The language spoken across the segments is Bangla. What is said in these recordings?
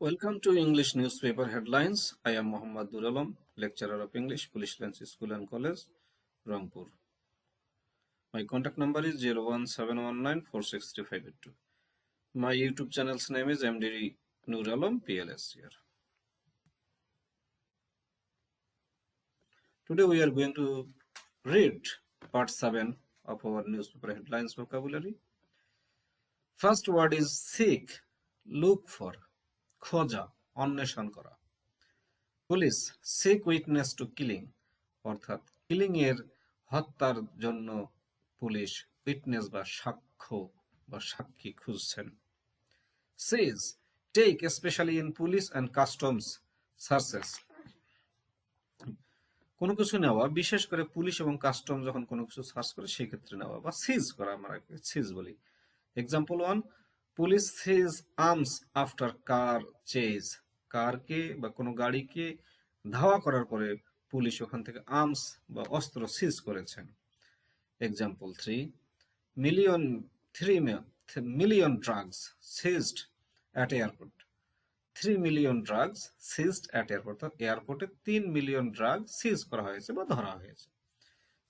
Welcome to English Newspaper Headlines. I am Mohammad Duralam, lecturer of English, Police Lance School and College, Rangpur. My contact number is 01719463582. My YouTube channel's name is MD Nuralam PLS here. Today we are going to read part 7 of our newspaper headlines vocabulary. First word is seek, look for, খোঁজা, অন্বেষণ করা। Police seek witness to killing, অর্থাৎ কিলিং এর হত্যার জন্য পুলিশ উইটনেস বা সাক্ষ্য বা সাক্ষী খুঁজছেন। Seize take specially in police and customs searches, কোনো কিছু নেওয়া, বিশেষ করে পুলিশ এবং কাস্টম যখন কোনো কিছু সার্চ করে সেই ক্ষেত্রে নেওয়া বা সিজ করা, আমরা সিজ বলি। এক্সাম্পল 1, পুলিশ সিজ আর্মস আফটার কার চেজ, কারকে বা কোনো গাড়িকে ধাওয়া করার পরে পুলিশ ওখান থেকে আর্মস বা অস্ত্র সিজ করেছেন। Example 3, million drugs ceased at airport, 3 million drugs ceased at airport, অর্থাৎ এয়ারপোর্টে 3 মিলিয়ন ড্রাগ সিজ করা হয়েছে বা ধরা হয়েছে।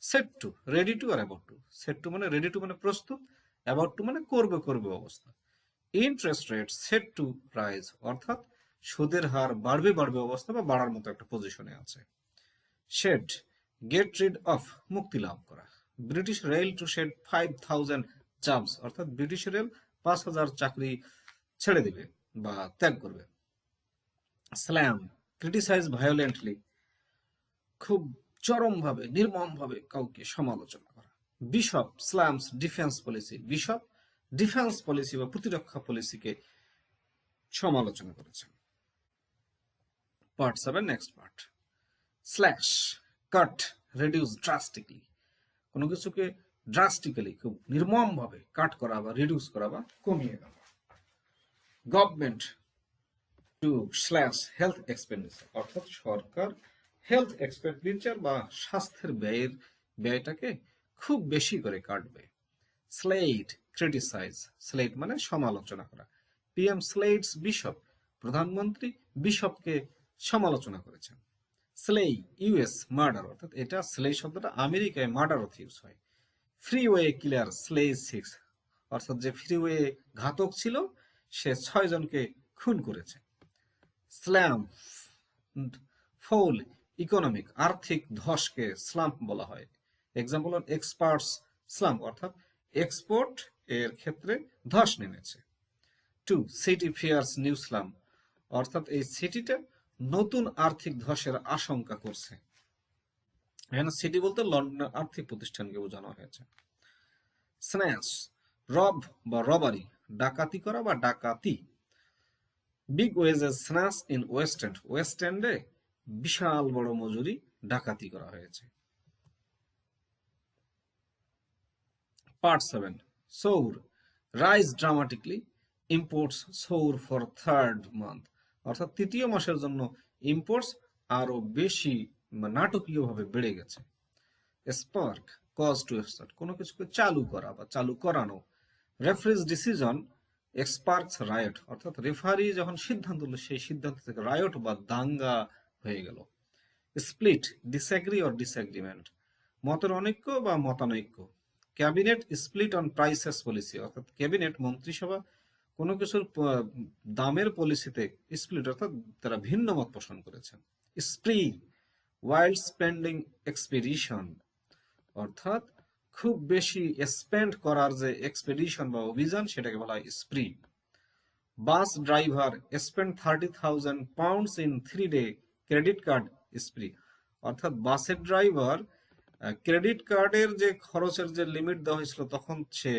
সেট টু, রেডি টু আর অ্যাবাউট টু। সেট টু মানে রেডি টু মানে প্রস্তুত, অ্যাবাউট টু মানে করবে অবস্থা। Interest rate set to rise, অর্থাৎ সুদের হার বাড়বে অবস্থা বা বাড়ার মতো একটা পজিশনে আছে। শেড গেট রিড অফ, মুক্তি লাভ করা। British rail to shed 5000 jobs, অর্থাৎ ব্রিটিশ রেল 5000 চাকরি ছেড়ে দিবে বা ত্যাগ করবে। স্ল্যাম ক্রিটিসাইজ ভায়োলেন্টলি, খুব চরমভাবে নির্মমভাবে কাউকে সমালোচনা করা। Bishop slams defence policy, bishop defence policy বা প্রতিরক্ষা পলিসিকে সমালোচনা করেছেন। Part 7, next part. Slash cut reduce drastically, কোনো কিছুকে ড্রাস্টিক্যালি খুব নির্মমভাবে কাট করা বা রিডিউস করা বা কমিয়ে দেওয়া। Government to slash health expenditure, অর্থাৎ সরকার হেলথ এক্সপেন্ডিচার বা স্বাস্থ্যের ব্যয়টাকে খুব বেশি করে কাটবে। স্লেট ক্রিটিসাইজ, স্লেট মানে সমালোচনা করা। পিএম স্লেটস বিশপ, প্রধানমন্ত্রী বিশপকে সমালোচনা করেছেন। স্লে ইউএস মার্ডার, অর্থাৎ এটা স্লে শব্দটা আমেরিকায় মার্ডার অর্থে ইউজ হয়। ফ্রিওয়ে কিলার স্লে 6, অর্থাৎ যে ফ্রিওয়ে ঘাতক ছিল সে 6 জনকে খুন করেছে। স্ল্যাম ফৌল ইকোনমিক, আর্থিক ধসকে স্লাম্প বলা হয়। এক্সাম্পল এক্সপার্টস স্লাম্প, অর্থাৎ এক্সপোর্ট এর ক্ষেত্রে ধস নেমেছে। 2, সিটি ফিয়ার্স নিউ স্লাম, অর্থাৎ এই সিটিটা নতুন আর্থিক ধসের আশঙ্কা করছে। এখানে সিটি বলতে লন্ডনের আর্থিক প্রতিষ্ঠানকে বোঝানো হয়েছে। স্ন্যাচ রব বা রবারি, ডাকাতি করা বা ডাকাতি। Big wages snatch in west end, west এন্ডে বিশাল বড় মজুরি ডাকাতি করা হয়েছে। পার্ট 7, সৌর রাইজ ড্রামাটিকলি ইম্পোর্টস সৌর ফর থার্ড মান্থ, অর্থাৎ তৃতীয় মাসের জন্য ইম্পোর্টস আরো বেশি নাটকীয়ভাবে বেড়ে গেছে। স্পার্ক কজ টু স্টার্ট, কোনো কিছুকে চালু করা বা চালু করানো। রেফারিজ ডিসিশন স্পার্কস রায়ট, অর্থাৎ রেফারি যখন সিদ্ধান্ত হলো সেই সিদ্ধান্ত থেকে রায়ট বা দাঙ্গা হয়ে গেল। স্প্লিট ডিসএগ্রি অর ডিসএগ্রিমেন্ট, মতের অনৈক্য বা মতানৈক্য। Cabinet split on prices policy, অর্থাৎ ক্যাবিনেট মন্ত্রিসভা কোনো কিছুর দামের পলিসিতে স্প্লিট, অর্থাৎ তারা ভিন্ন মত পোষণ করেছেন। স্প্রি ওয়াইল্ড স্পেন্ডিং এক্সপেডিশন, অর্থাৎ খুব বেশি স্পেন্ড করার যে এক্সপেডিশন বা অভিযান সেটাকে বলা হয় spree. Bus driver spend 30,000 pounds in 3 day credit card spree, অর্থাৎ বাসের ড্রাইভার ক্রেডিট কার্ডের যে খরচের যে লিমিট দেওয়া হয়েছিল তখন সে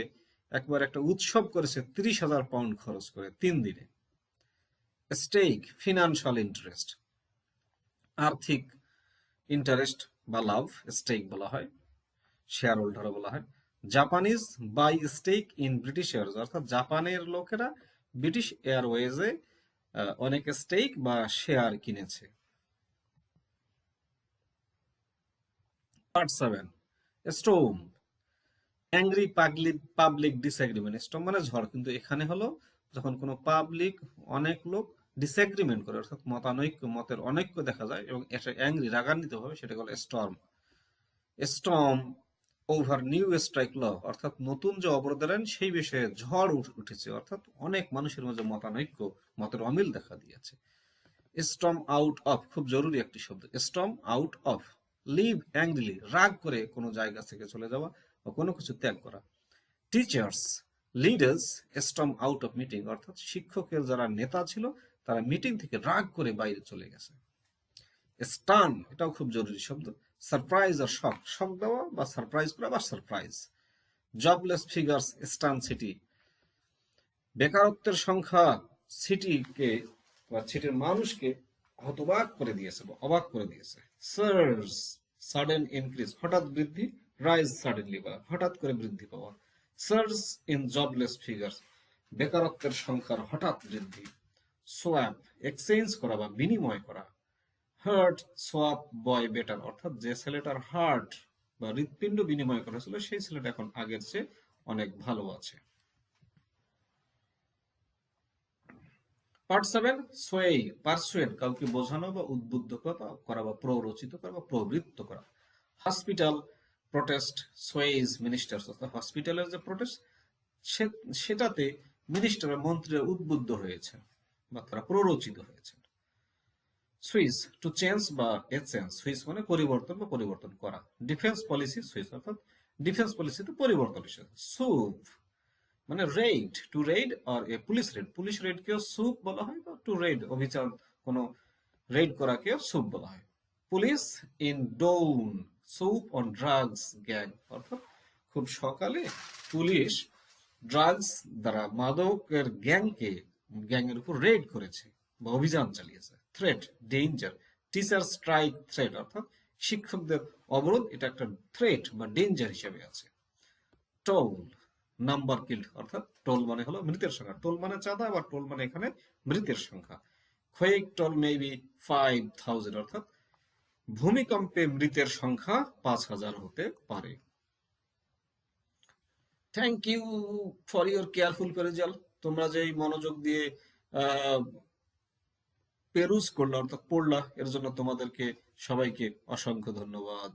একবার একটা উৎসব করেছে 30,000 পাউন্ড খরচ করে 3 দিনে। স্টেক ফিনান্সিয়াল ইন্টারেস্ট, আর্থিক ইন্টারেস্ট বা লাভ স্টেক বলা হয়, শেয়ার হোল্ডারও বলা হয়। Japanese buy stake in British Airways, অর্থাৎ জাপানের লোকেরা ব্রিটিশ এয়ারওয়েজে অনেক স্টেক বা শেয়ার কিনেছে। Part 7, storm angry public disagreement. Storm মানে ঝড়, কিন্তু এখানে হলো যখন কোনো পাবলিক অনেক লোক ডিসএগ্রিমেন্ট করে অর্থাৎ মতানৈক্য মতের অনৈক্য দেখা যায় এবং এটা অ্যাংরি রাগান্বিত ভাবে সেটা বলে storm. Storm over new strike law অর্থাৎ নতুন যে অবরোধের আইন সেই বিষয়ে ঝড় উঠেছে অর্থাৎ অনেক মানুষের মধ্যে মতানৈক্য মতের অমিল দেখা দিয়েছে। স্টর্ম আউট অফ খুব জরুরি একটি শব্দ। Storm out of, leave angrily রাগ করে কোনো জায়গা থেকে চলে যাওয়া বা কোনো কিছু ত্যাগ করা। Teachers leaders storm out of meeting অর্থাৎ শিক্ষকের যারা নেতা ছিল তারা মিটিং থেকে রাগ করে বাইরে চলে গেছে। স্টান এটাও খুব জরুরি শব্দ। সারপ্রাইজ আর শক, শক দেওয়া বা সারপ্রাইজ করা বা সারপ্রাইজ। জবলেস ফিগার্স স্টান সিটি, বেকারত্বের সংখ্যা সিটিকে বা সিটির মানুষকে হতবাক করে দিয়েছে বা অবাক করে দিয়েছে। সার্জ সাডেন ইনক্রিজ হঠাৎ বৃদ্ধি, রাইজ সাডেনলি বা হঠাৎ করে বৃদ্ধি পাওয়া। সার্জ ইন জবলেস ফিগার্স বেকারত্বের সংখ্যার হঠাৎ বৃদ্ধি। সোয়াপ এক্সচেঞ্জ করা বা বিনিময় করা। হার্ট সোয়াপ বয় বেটার অর্থাৎ যে ছেলেটার হার্ট বা হৃৎপিণ্ড বিনিময় করা ছিল সেই ছেলেটা এখন আগের চেয়ে অনেক ভালো আছে। পার্ট 7 সোয়েই পারসুয়েড কাউকে বোঝানো বা উদ্বুদ্ধ করা বা প্ররোচিত করা বা প্রবৃত্ত করা। হসপিটাল প্রোটেস্ট সোয়েইজ মিনিস্টার্স অর্থাৎ হসপিটালের যে প্রোটেস্ট সেটাতে মিনিস্টার মন্ত্রীরা উদ্বুদ্ধ হয়েছে বা তারা প্ররোচিত হয়েছে। সুইচ টু চেঞ্জ বা এক্সচেঞ্জ, সুইচ মানে পরিবর্তন বা পরিবর্তন করা। ডিফেন্স পলিসি সুইচ অর্থাৎ ডিফেন্স পলিসিতে পরিবর্তন এসেছে। সুপ মানে রেইড, টু রেইড আর এ পুলিশ রেড কেও সুপ বলা হয় বা টু রেইড অভিযান কোন রেইড করাকেও সুপ বলা হয়। Police in dawn swoop on drugs gang অর্থাৎ খুব সকালে পুলিশ ড্রাগস দ্বারা মাদকের গ্যাংয়ের উপর রেড করেছে বা অভিযান চালিয়েছে। Threat danger, teacher strike threat অর্থাৎ শিক্ষকদের অবরোধ এটা একটা থ্রেট বা ডেঞ্জার হিসেবে আছে। টোল নাম্বার কিল্ড অর্থাৎ টোল মানে হলো মৃতের সংখ্যা, টোল মানে চাঁদা আবার টোল মানে এখানে মৃতের সংখ্যা। কোয়েক টোল মেবি 5000 অর্থাৎ ভূমিকম্পে মৃতের সংখ্যা 5000 হতে পারে। Thank you for your careful perusal, তোমরা যে মনোযোগ দিয়ে পেরুজ করলা অর্থাৎ পড়লা এর জন্য তোমাদেরকে সবাইকে অসংখ্য ধন্যবাদ।